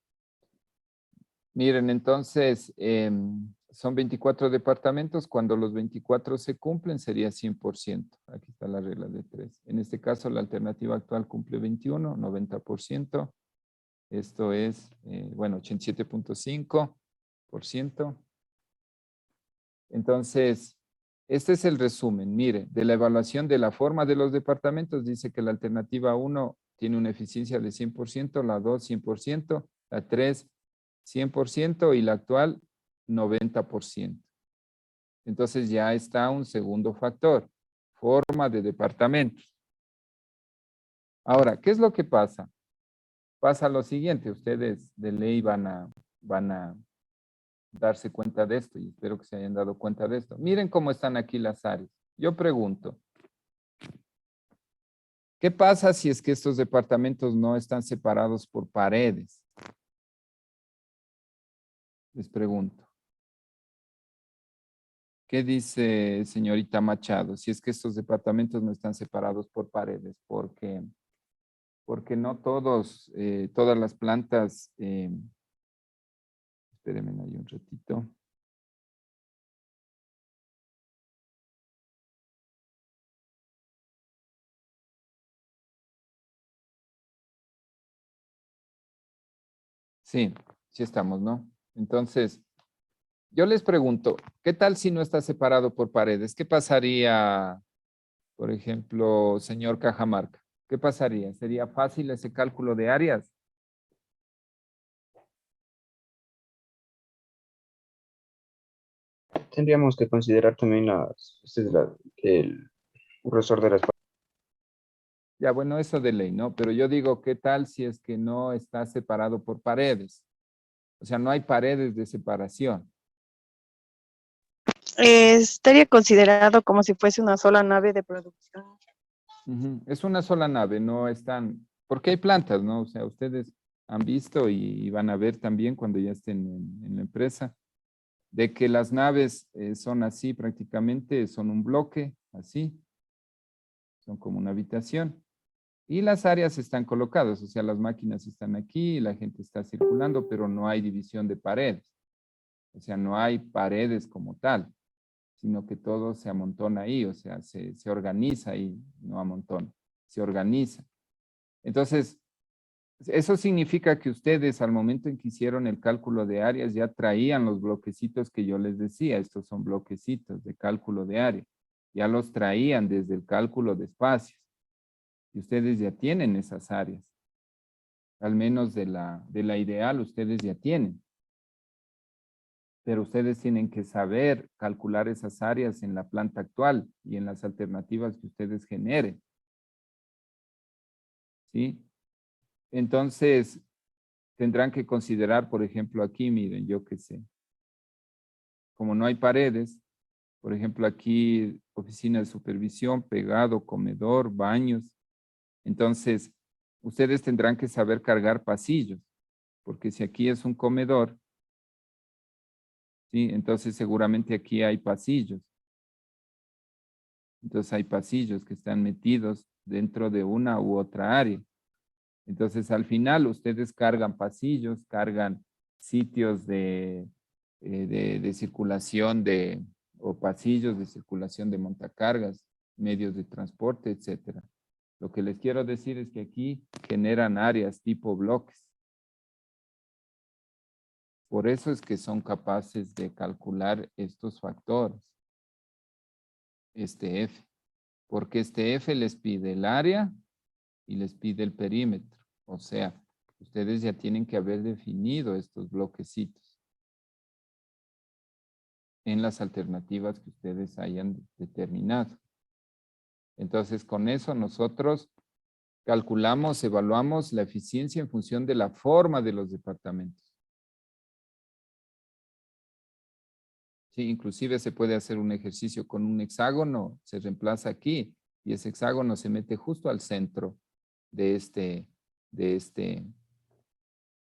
Miren, entonces, son 24 departamentos. Cuando los 24 se cumplen, sería 100%. Aquí está la regla de 3. En este caso, la alternativa actual cumple 21, 90%. Esto es, bueno, 87.5%. Entonces, este es el resumen. Mire, de la evaluación de la forma de los departamentos, dice que la alternativa 1 tiene una eficiencia de 100%, la 2 100%, la 3 100% y la actual 90%. Entonces ya está un segundo factor, forma de departamentos. Ahora, ¿qué es lo que pasa? Pasa lo siguiente, ustedes de ley van a darse cuenta de esto y espero que se hayan dado cuenta de esto. Miren cómo están aquí las áreas. Yo pregunto, ¿qué pasa si es que estos departamentos no están separados por paredes? Les pregunto. ¿Qué dice señorita Machado? Si es que estos departamentos no están separados por paredes, porque no todos, todas las plantas, espérenme ahí un ratito. Sí, sí estamos, ¿no? Entonces, yo les pregunto, ¿qué tal si no está separado por paredes? ¿Qué pasaría, por ejemplo, señor Cajamarca? ¿Qué pasaría? ¿Sería fácil ese cálculo de áreas? Tendríamos que considerar también el grosor de las Ya, bueno, eso de ley, ¿no? Pero yo digo, ¿qué tal si es que no está separado por paredes? O sea, no hay paredes de separación. Estaría considerado como si fuese una sola nave de producción. Ujú. Es una sola nave, no están, porque hay plantas, ¿no? O sea, ustedes han visto y van a ver también cuando ya estén en la empresa, de que las naves son así prácticamente, son un bloque, así, son como una habitación. Y las áreas están colocadas, o sea, las máquinas están aquí, la gente está circulando, pero no hay división de paredes. O sea, no hay paredes como tal, sino que todo se amontona ahí, o sea, se organiza ahí, no amontona, se organiza. Entonces, eso significa que ustedes al momento en que hicieron el cálculo de áreas ya traían los bloquecitos que yo les decía, estos son bloquecitos de cálculo de área, ya los traían desde el cálculo de espacios y ustedes ya tienen esas áreas, al menos de la ideal ustedes ya tienen. Pero ustedes tienen que saber calcular esas áreas en la planta actual y en las alternativas que ustedes generen. ¿Sí? Entonces, tendrán que considerar, por ejemplo, aquí, miren, yo qué sé, como no hay paredes, por ejemplo, aquí, oficina de supervisión, pegado, comedor, baños. Entonces, ustedes tendrán que saber cargar pasillos, porque si aquí es un comedor, ¿sí? Entonces seguramente aquí hay pasillos. Entonces hay pasillos que están metidos dentro de una u otra área. Entonces al final ustedes cargan pasillos, cargan sitios de circulación o pasillos de circulación de montacargas, medios de transporte, etcétera. Lo que les quiero decir es que aquí generan áreas tipo bloques. Por eso es que son capaces de calcular estos factores. Este F. Porque este F les pide el área y les pide el perímetro. O sea, ustedes ya tienen que haber definido estos bloquecitos en las alternativas que ustedes hayan determinado. Entonces, con eso nosotros calculamos, evaluamos la eficiencia en función de la forma de los departamentos. Sí, inclusive se puede hacer un ejercicio con un hexágono, se reemplaza aquí y ese hexágono se mete justo al centro de este.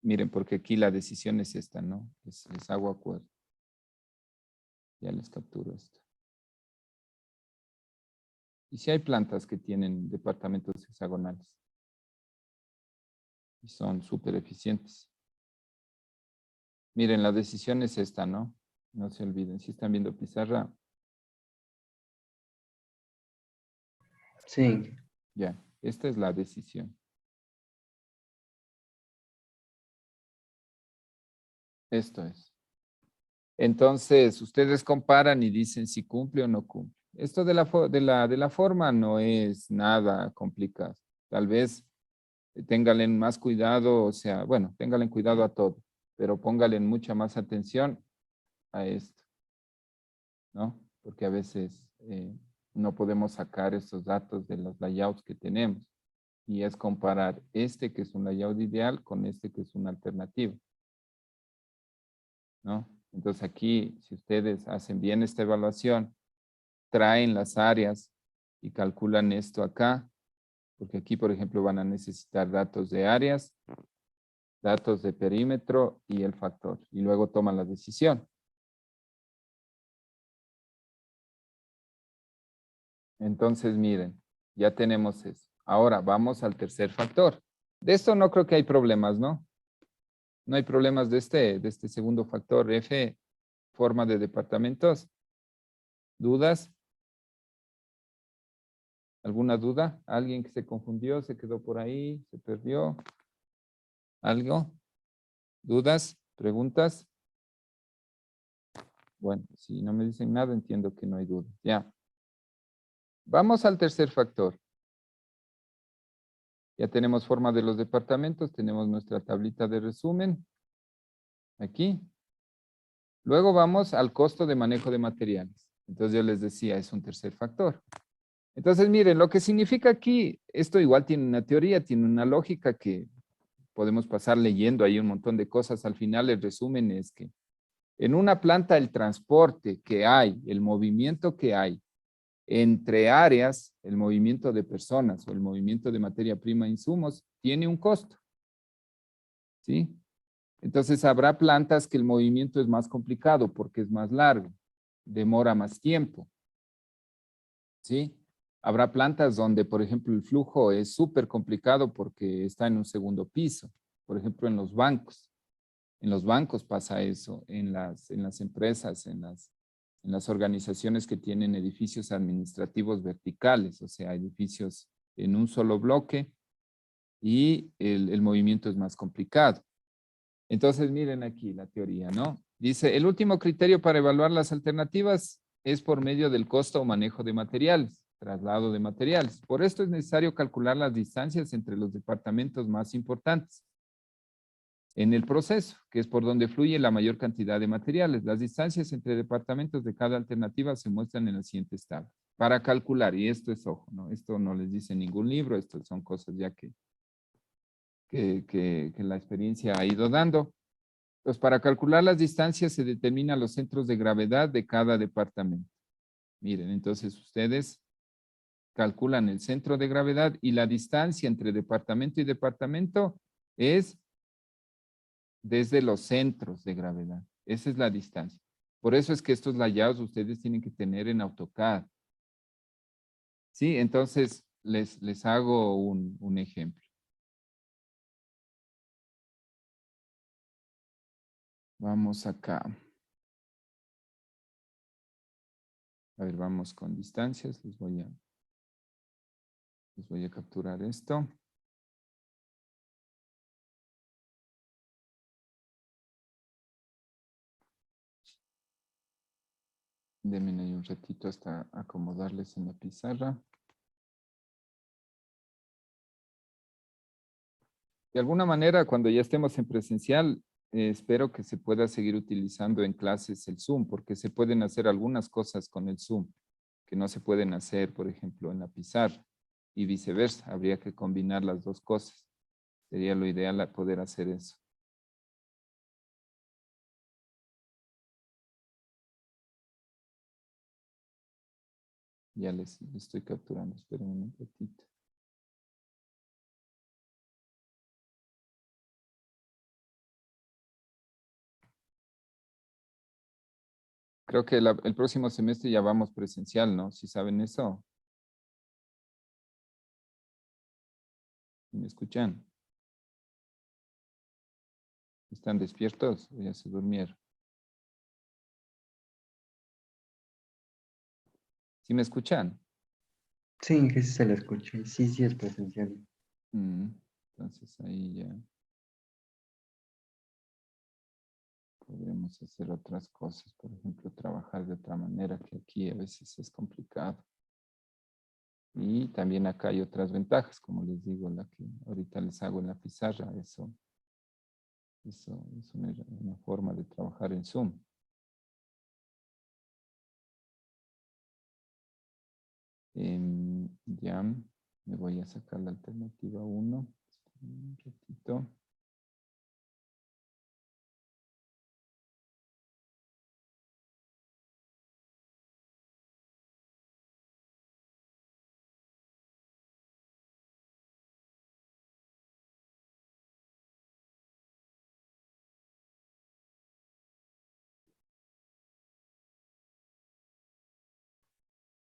Miren, porque aquí la decisión es esta, ¿no? Les hago acuerdo. Ya les capturo esto. Y si hay plantas que tienen departamentos hexagonales y son súper eficientes. Miren, la decisión es esta, ¿no? No se olviden, si están viendo pizarra, Sí, ya, esta es la decisión. Esto es. Entonces, ustedes comparan y dicen si cumple o no cumple. Esto de la forma no es nada complicado. Tal vez ténganle más cuidado, o sea, bueno, ténganle cuidado a todo, pero pónganle mucha más atención a esto, ¿no? Porque a veces no podemos sacar estos datos de los layouts que tenemos y es comparar este que es un layout ideal con este que es una alternativa, ¿no? Entonces aquí, si ustedes hacen bien esta evaluación, traen las áreas y calculan esto acá, porque aquí, por ejemplo, van a necesitar datos de áreas datos de perímetro y el factor. Y luego toman la decisión. Entonces, miren, ya tenemos eso. Ahora vamos al tercer factor. De esto no creo que hay problemas, ¿no? No hay problemas de este segundo factor. F, forma de departamentos. ¿Dudas? ¿Alguna duda? ¿Alguien que se confundió, se quedó por ahí, se perdió? ¿Algo? ¿Dudas? ¿Preguntas? Bueno, si no me dicen nada, entiendo que no hay duda. Ya. Vamos al tercer factor. Ya tenemos forma de los departamentos, tenemos nuestra tablita de resumen. Aquí. Luego vamos al costo de manejo de materiales. Entonces yo les decía, es un tercer factor. Entonces miren, lo que significa aquí, esto igual tiene una teoría, tiene una lógica que podemos pasar leyendo ahí un montón de cosas. Al final el resumen es que en una planta el transporte que hay, el movimiento que hay entre áreas, el movimiento de personas o el movimiento de materia prima e insumos, tiene un costo. ¿Sí? Entonces habrá plantas que el movimiento es más complicado porque es más largo, demora más tiempo. ¿Sí? Habrá plantas donde, por ejemplo, el flujo es súper complicado porque está en un segundo piso. Por ejemplo, en los bancos. En los bancos pasa eso, en las empresas, en las organizaciones que tienen edificios administrativos verticales, o sea, edificios en un solo bloque y el movimiento es más complicado. Entonces, miren aquí la teoría, ¿no? Dice, el último criterio para evaluar las alternativas es por medio del costo o manejo de materiales, traslado de materiales. Por esto es necesario calcular las distancias entre los departamentos más importantes en el proceso, que es por donde fluye la mayor cantidad de materiales. Las distancias entre departamentos de cada alternativa se muestran en las siguientes tablas. Para calcular, y esto es ojo, ¿no? Esto no les dice ningún libro, esto son cosas ya que la experiencia ha ido dando. Pues para calcular las distancias se determinan los centros de gravedad de cada departamento. Miren, entonces ustedes calculan el centro de gravedad y la distancia entre departamento y departamento es desde los centros de gravedad. Esa es la distancia. Por eso es que estos layouts ustedes tienen que tener en AutoCAD. Sí, entonces les hago un ejemplo. Vamos acá. A ver, vamos con distancias. Les voy a capturar esto. Denme ahí un ratito hasta acomodarles en la pizarra. De alguna manera, cuando ya estemos en presencial, espero que se pueda seguir utilizando en clases el Zoom, porque se pueden hacer algunas cosas con el Zoom que no se pueden hacer, por ejemplo, en la pizarra y viceversa. Habría que combinar las dos cosas. Sería lo ideal poder hacer eso. Ya les estoy capturando. Esperen un ratito. Creo que el próximo semestre ya vamos presencial, ¿no? Si saben eso. ¿Me escuchan? ¿Están despiertos o ya se durmieron? ¿Sí me escuchan? Sí, que sí se le escucha. Y sí, sí es presencial. Entonces ahí ya podemos hacer otras cosas. Por ejemplo, trabajar de otra manera, que aquí a veces es complicado. Y también acá hay otras ventajas, como les digo, la que ahorita les hago en la pizarra. Eso es una forma de trabajar en Zoom. Ya me voy a sacar la alternativa 1. Un ratito.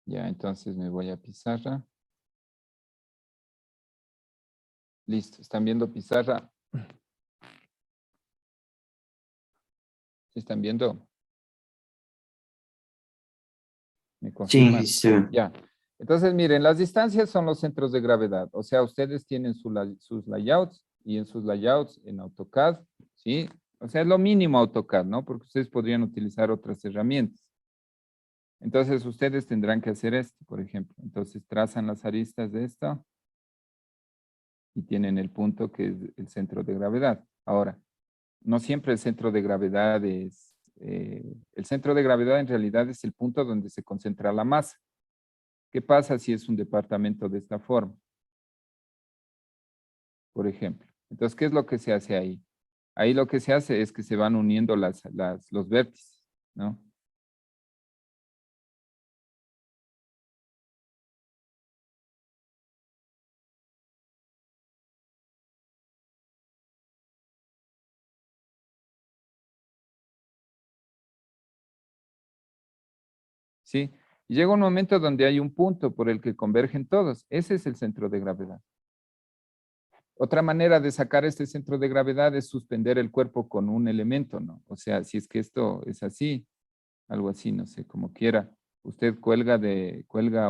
Ya, entonces me voy a pizarra. Listo, ¿están viendo pizarra? ¿Sí están viendo? ¿Me confirman? Sí, sí. Ya. Entonces, miren, las distancias son los centros de gravedad. O sea, ustedes tienen sus layouts y en sus layouts en AutoCAD, ¿sí? O sea, es lo mínimo AutoCAD, ¿no? Porque ustedes podrían utilizar otras herramientas. Entonces, ustedes tendrán que hacer esto, por ejemplo. Entonces, trazan las aristas de esto y tienen el punto que es el centro de gravedad. Ahora, no siempre el centro de gravedad es... el centro de gravedad en realidad es el punto donde se concentra la masa. ¿Qué pasa si es un departamento de esta forma? Por ejemplo. Entonces, ¿qué es lo que se hace ahí? Ahí lo que se hace es que se van uniendo los vértices, ¿no? ¿Sí? Y llega un momento donde hay un punto por el que convergen todos. Ese es el centro de gravedad. Otra manera de sacar este centro de gravedad es suspender el cuerpo con un elemento, ¿no? O sea, si es que esto es así, algo así, no sé, como quiera. Usted cuelga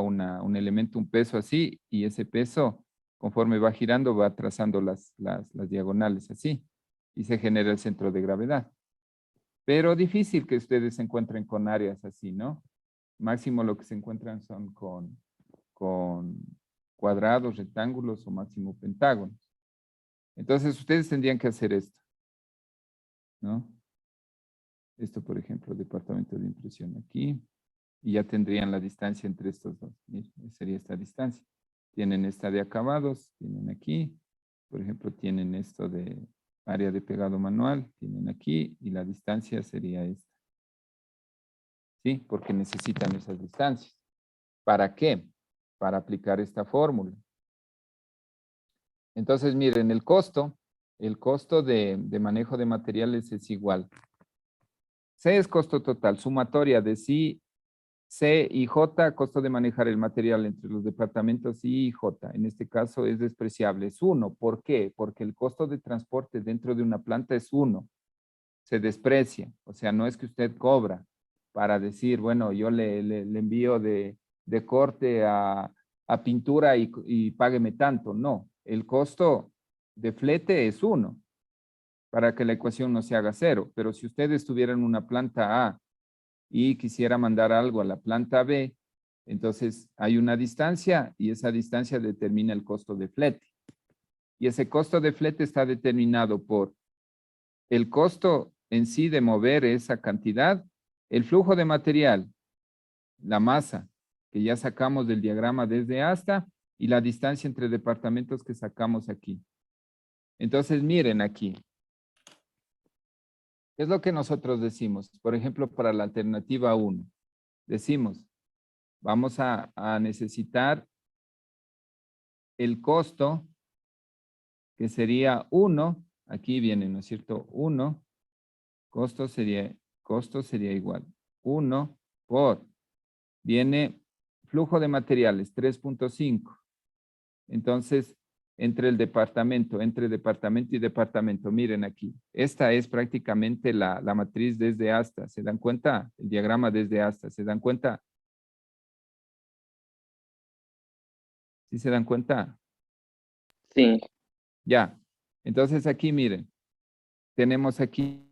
un elemento, un peso así, y ese peso, conforme va girando, va trazando las diagonales así, y se genera el centro de gravedad. Pero difícil que ustedes se encuentren con áreas así, ¿no? Máximo lo que se encuentran son con cuadrados, rectángulos o máximo pentágonos. Entonces, ustedes tendrían que hacer esto, ¿no? Esto, por ejemplo, departamento de impresión aquí. Y ya tendrían la distancia entre estos dos. Miren, sería esta distancia. Tienen esta de acabados, tienen aquí. Por ejemplo, tienen esto de área de pegado manual, tienen aquí, y la distancia sería esta. ¿Sí? Porque necesitan esas distancias. ¿Para qué? Para aplicar esta fórmula. Entonces, miren, el costo de manejo de materiales es igual. C es costo total, sumatoria de C y J, costo de manejar el material entre los departamentos I y J. En este caso es despreciable, es 1. ¿Por qué? Porque el costo de transporte dentro de una planta es 1. Se desprecia. O sea, no es que usted cobra para decir, bueno, yo le envío de corte a pintura y págueme tanto. No, el costo de flete es 1 para que la ecuación no se haga 0. Pero si usted estuviera en una planta A y quisiera mandar algo a la planta B, entonces hay una distancia y esa distancia determina el costo de flete. Y ese costo de flete está determinado por el costo en sí de mover esa cantidad, el flujo de material, la masa que ya sacamos del diagrama desde hasta y la distancia entre departamentos que sacamos aquí. Entonces miren aquí. ¿Qué es lo que nosotros decimos? Por ejemplo, para la alternativa 1, decimos, vamos a necesitar el costo, que sería 1, aquí viene, ¿no es cierto? 1, costo sería igual 1 por, viene flujo de materiales, 3.5. Entonces, entre departamento y departamento, miren aquí, esta es prácticamente la matriz desde hasta, ¿se dan cuenta? El diagrama desde hasta, ¿se dan cuenta? ¿Sí se dan cuenta? Sí. Ya. Entonces aquí miren, tenemos aquí